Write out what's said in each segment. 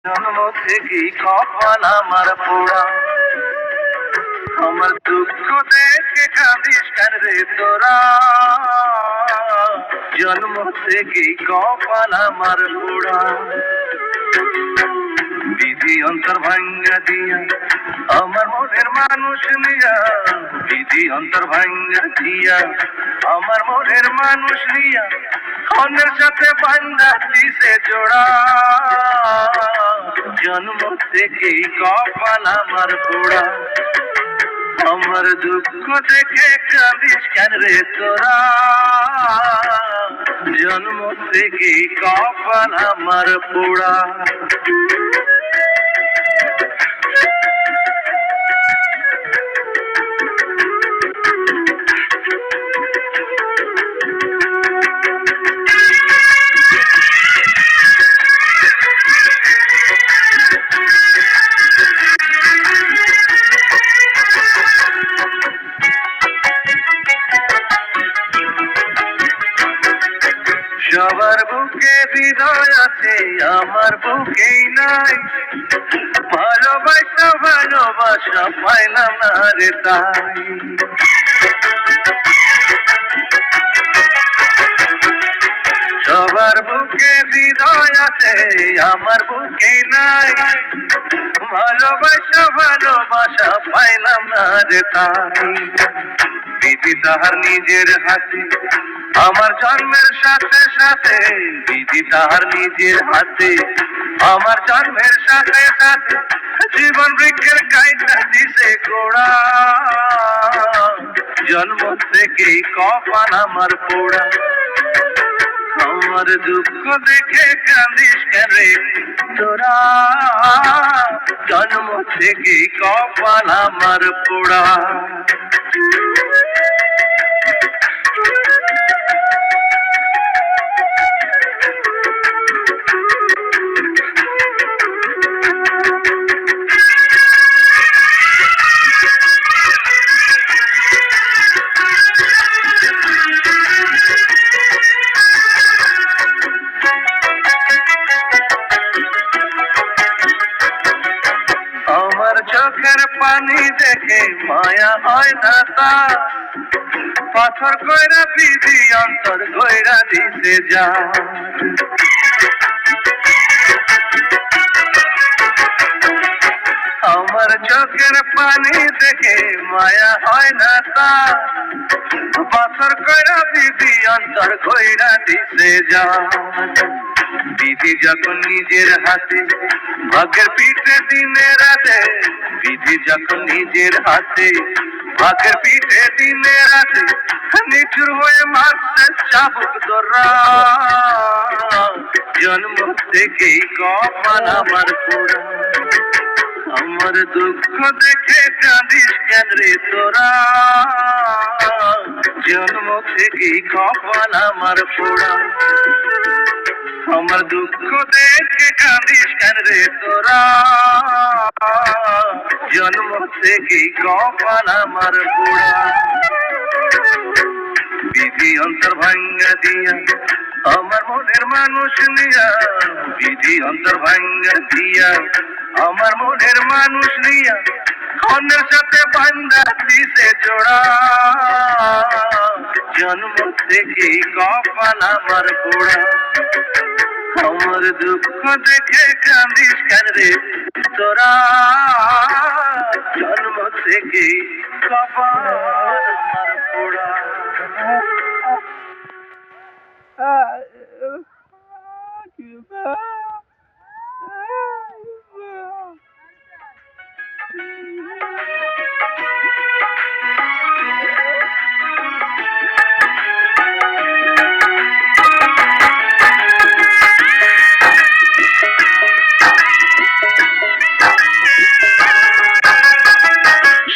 জন্ম থেকেই কপাল আমার পোড়া, আমার দুঃখ দেখে কাঁদিস কেন রে তোরা? জন্ম থেকেই কপাল আমার পোড়া, বিধি অন্তর ভাঙ্গা দিয়া আমার মনের মানুষ নিয়া, বিধি অন্তর ভাঙ্গা দিয়া আমার মনের মানুষ নিয়া, অন্যের সাথে বান্ধা দিছে জোড়া। জন্ম থেকেই কপাল আমার পোড়া, আমার দুঃখ দেখে কাঁদিস কেন রে তোরা? জন্ম থেকেই কপাল আমার পোড়া। সবার বুকে হৃদয় আছে, আমার বুকেই নাই। ভালোবাসা ভালোবাসা পাইলাম না রে তাই। সবার বুকে হৃদয় আছে, আমার বুকেই নাই। ভালোবাসা ভালোবাসা পাইলাম না রে তাই। বিধি তাহার নিজের হাতে, আমার জন্মের সাথে সাথে। বিধি তাহার নিজের হাতে, আমার জন্মের সাথে সাথে। জীবন বৃক্ষের গাইটা দিছে গোড়া, জন্ম থেকেই কপাল আমার পোড়া। আমার দুঃখ দেখে কাঁদিস কেন রে তোরা? জন্ম থেকেই কপাল আমার পোড়া। আমার চোখের পানি দেখে মায়া হয় না তা, পাথর কইরা বিধি অন্তর কইরা দিতে যা। আমার চোখের পানি দেখে মায়া হয় না তা, পাথর কইরা বিধি অন্তর কইরা দিতে যা। বিধি যখন নিজের হাতে, ভাগ্যের পিঠে দিনে রাতে। বিধি যখন নিজের হাতে, ভাগ্যের পিঠে দিনে রাতে। নিঠুর হয়ে মারছে চাবুক দোরা, জন্ম থেকেই কপাল আমার পোড়া। আমার দুঃখ দেখে কাঁদিস কেন রে তোরা? জন্ম থেকেই কপাল আমার পোড়া, আমার দুঃখ দেখে কাঁদিস কেন রে তোরা? জন্ম থেকেই কপাল আমার পোড়া। বিধি অন্তর ভাঙ্গা দিয়া আমার মনের মানুষ নিয়া, বিধি অন্তর ভাঙ্গা দিয়া আমার মনের মানুষ নিয়া, অন্যের সাথে বান্ধা দিছে জোড়া। জন্ম থেকেই কপাল আমার পোড়া, আমার দুঃখ দেখে কাঁদিস কেন রে তোরা? জন্ম থেকেই কপাল আমার পোড়া।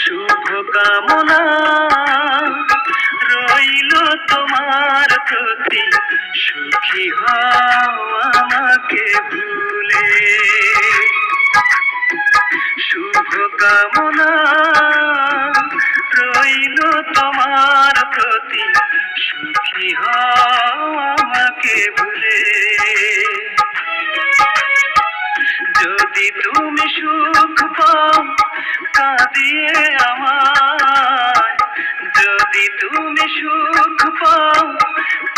শুভকামনা রইল তোমার প্রতি, সুখী হও আমাকে ভুলে। শুভকামনা রইল তোমার প্রতি, সুখী হও আমাকে ভুলে। যদি তুমি সুখ পাও কাঁদিয়ে আমায়, যদি তুমি সুখ পাও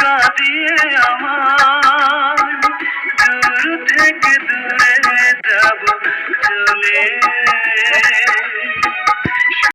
কাঁদিয়ে আমায়, দূর থেকে দূরে যাব চলে